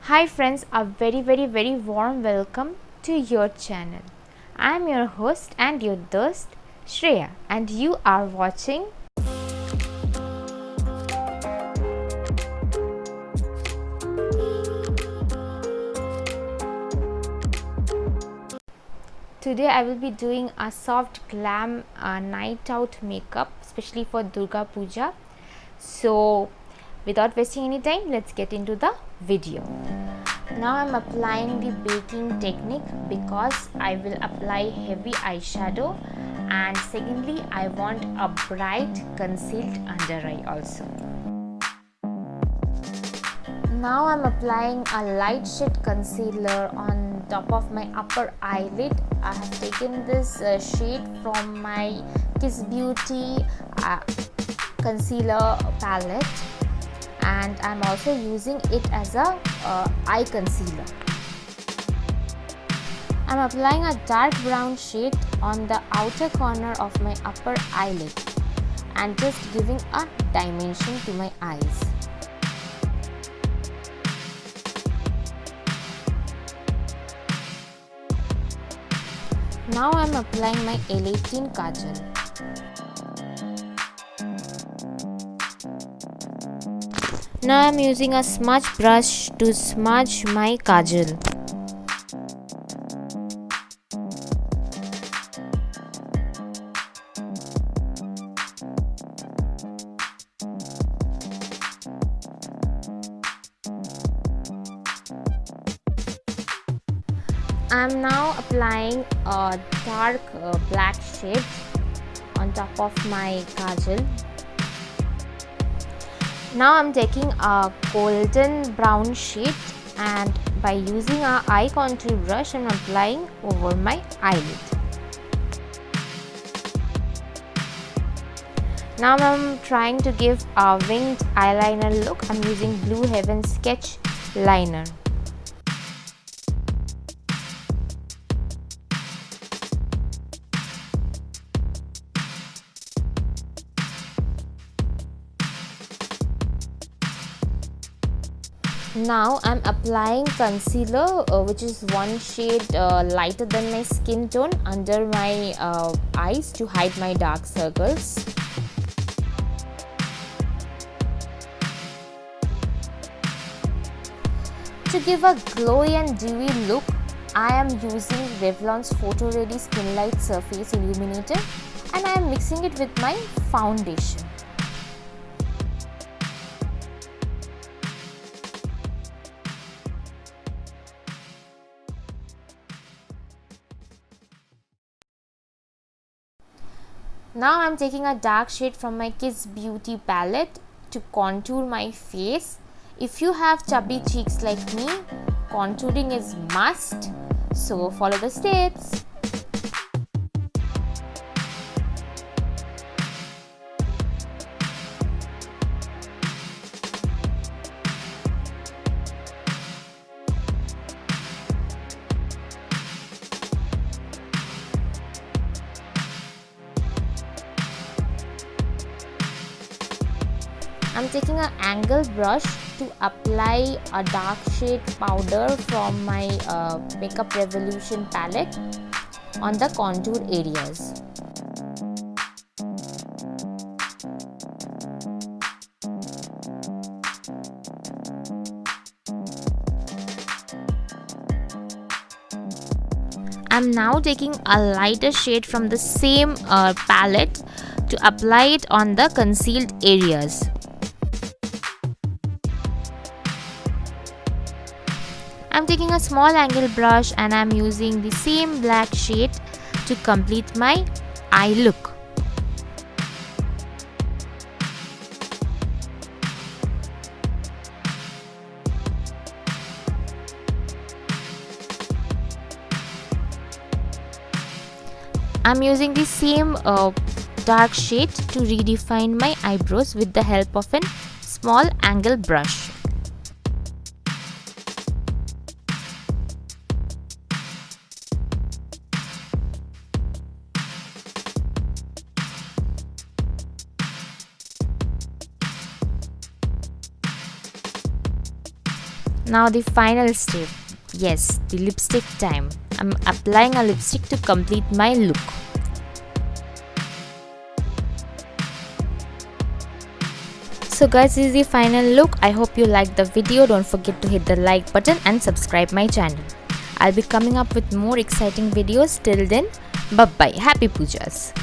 Hi friends, a very warm welcome to your channel. I am your host and your host Shreya, and you are watching. Today I will be doing a soft glam night out makeup especially for Durga Puja. So without wasting any time, let's get into the video. Now I'm applying the baking technique because I will apply heavy eyeshadow, and secondly I want a bright concealed under eye also. Now I'm applying a light shade concealer on top of my upper eyelid. I have taken this shade from my Kiss Beauty concealer palette, and I'm also using it as a eye concealer. I'm applying a dark brown shade on the outer corner of my upper eyelid and just giving a dimension to my eyes. Now I'm applying my L18 kajal. Now I'm using a smudge brush to smudge my kajal. I'm now applying a dark black shade on top of my kajal. Now I'm taking a golden brown shade, and by using a eye contour brush I'm applying over my eyelid. Now I'm trying to give a winged eyeliner look. I'm using Blue Heaven Sketch Liner. Now I'm applying concealer which is one shade lighter than my skin tone under my eyes to hide my dark circles. To give a glowy and dewy look, I am using Revlon's Photo Ready Skin Light Surface Illuminator, and I am mixing it with my foundation. Now I'm taking a dark shade from my Kiss Beauty palette to contour my face. If you have chubby cheeks like me, contouring is must. So follow the steps. I'm taking an angle brush to apply a dark shade powder from my Makeup Revolution palette on the contour areas. I'm now taking a lighter shade from the same palette to apply it on the concealed areas. I'm taking a small angle brush and I'm using the same black shade to complete my eye look. I'm using the same dark shade to redefine my eyebrows with the help of a small angle brush. Now the final step. Yes, the lipstick time. I'm applying a lipstick to complete my look. So guys, this is the final look. I hope you liked the video. Don't forget to hit the like button and subscribe my channel. I'll be coming up with more exciting videos. Till then, bye bye. Happy Pujas.